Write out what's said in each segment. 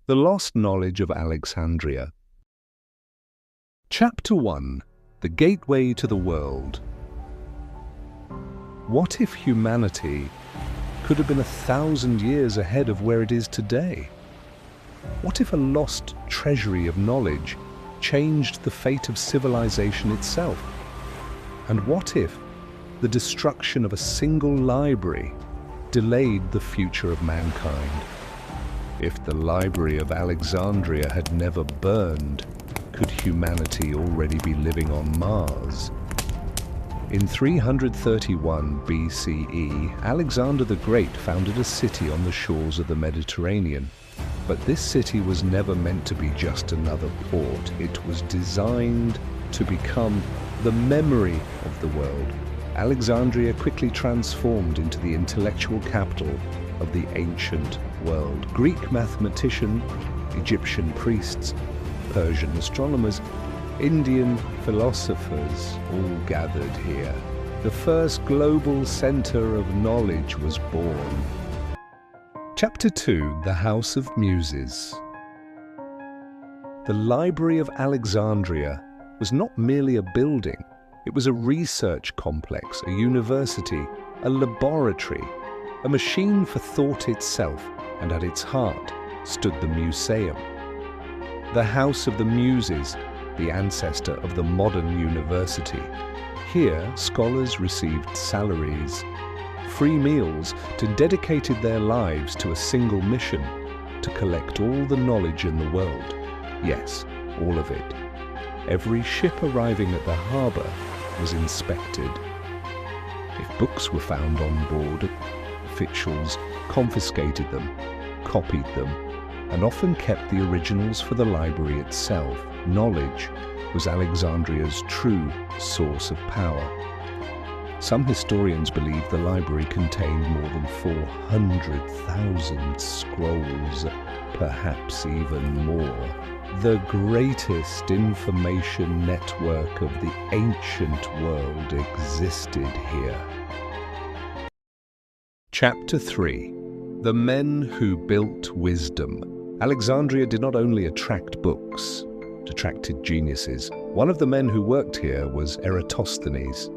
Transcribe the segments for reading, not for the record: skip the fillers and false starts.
The Lost Knowledge of Alexandria. Chapter 1. The Gateway to the World. What if humanity could have been 1,000 years ahead of where it is today? What if a lost treasury of knowledge changed the fate of civilization itself? And what if the destruction of a single library delayed the future of mankind? If the Library of Alexandria had never burned, could humanity already be living on Mars? In 331 BCE, Alexander the Great founded a city on the shores of the Mediterranean. But this city was never meant to be just another port. It was designed to become the memory of the world. Alexandria quickly transformed into the intellectual capital of the ancient world. Greek mathematicians, Egyptian priests, Persian astronomers, Indian philosophers all gathered here. The first global center of knowledge was born. Chapter 2. The House of Muses. The Library of Alexandria was not merely a building. It was a research complex, a university, a laboratory, a machine for thought itself, and at its heart stood the Museum. The House of the Muses, the ancestor of the modern university. Here, scholars received salaries, free meals, and dedicated their lives to a single mission, to collect all the knowledge in the world. Yes, all of it. Every ship arriving at the harbor was inspected. If books were found on board, officials confiscated them, copied them, and often kept the originals for the library itself. Knowledge was Alexandria's true source of power. Some historians believe the library contained more than 400,000 scrolls, perhaps even more. The greatest information network of the ancient world existed here. Chapter 3. The Men Who Built Wisdom. Alexandria did not only attract books, it attracted geniuses. One of the men who worked here was Eratosthenes.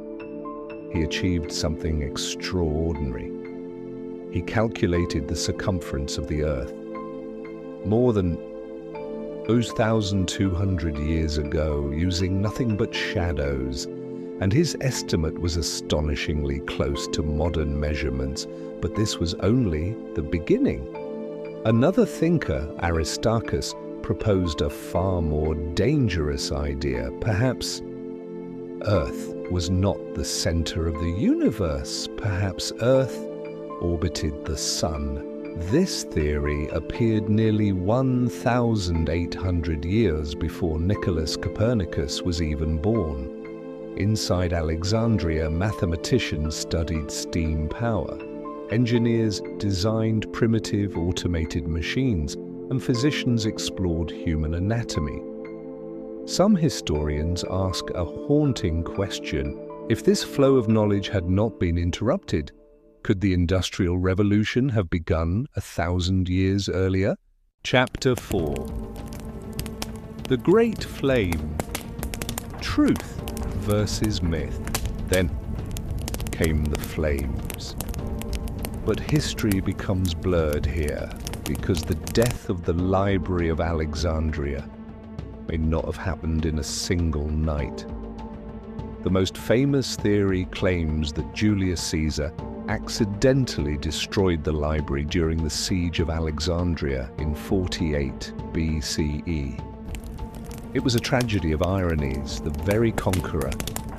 He achieved something extraordinary. He calculated the circumference of the Earth. More than 2,200 years ago, using nothing but shadows, and his estimate was astonishingly close to modern measurements, but this was only the beginning. Another thinker, Aristarchus, proposed a far more dangerous idea. Perhaps Earth was not the center of the universe. Perhaps Earth orbited the Sun. This theory appeared nearly 1,800 years before Nicholas Copernicus was even born. Inside Alexandria, mathematicians studied steam power. Engineers designed primitive automated machines, and physicians explored human anatomy. Some historians ask a haunting question. If this flow of knowledge had not been interrupted, could the Industrial Revolution have begun 1,000 years earlier? Chapter 4. The Great Flame. Truth versus myth. Then came the flames. But history becomes blurred here, because the death of the Library of Alexandria may not have happened in a single night. The most famous theory claims that Julius Caesar accidentally destroyed the library during the siege of Alexandria in 48 BCE. It was a tragedy of ironies. The very conqueror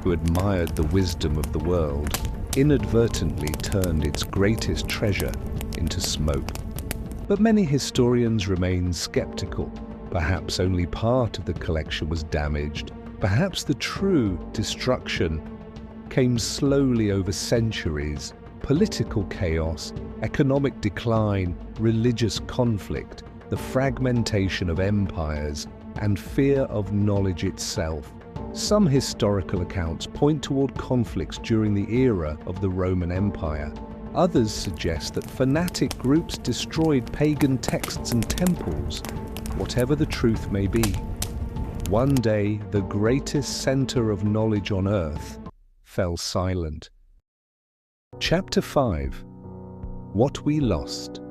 who admired the wisdom of the world inadvertently turned its greatest treasure into smoke. But many historians remain skeptical. Perhaps only part of the collection was damaged. Perhaps the true destruction came slowly over centuries. Political chaos, economic decline, religious conflict, the fragmentation of empires, and fear of knowledge itself. Some historical accounts point toward conflicts during the era of the Roman Empire. Others suggest that fanatic groups destroyed pagan texts and temples. Whatever the truth may be, one day the greatest center of knowledge on earth fell silent. Chapter 5. What we lost.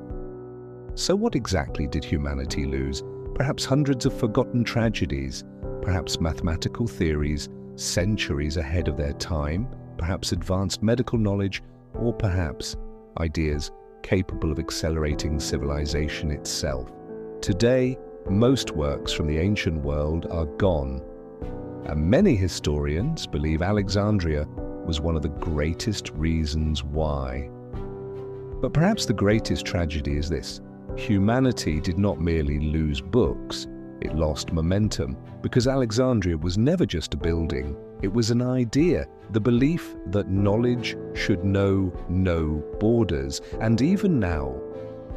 So what exactly did humanity lose? Perhaps hundreds of forgotten tragedies, perhaps mathematical theories centuries ahead of their time, perhaps advanced medical knowledge, or perhaps ideas capable of accelerating civilization itself. Today, most works from the ancient world are gone, and many historians believe Alexandria was one of the greatest reasons why. But perhaps the greatest tragedy is this: humanity did not merely lose books, it lost momentum, because Alexandria was never just a building, it was an idea, the belief that knowledge should know no borders. And even now,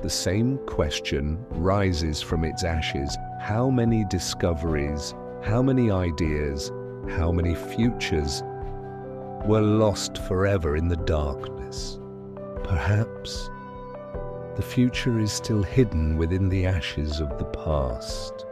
the same question rises from its ashes: how many discoveries, how many ideas, how many futures were lost forever in the darkness? Perhaps the future is still hidden within the ashes of the past.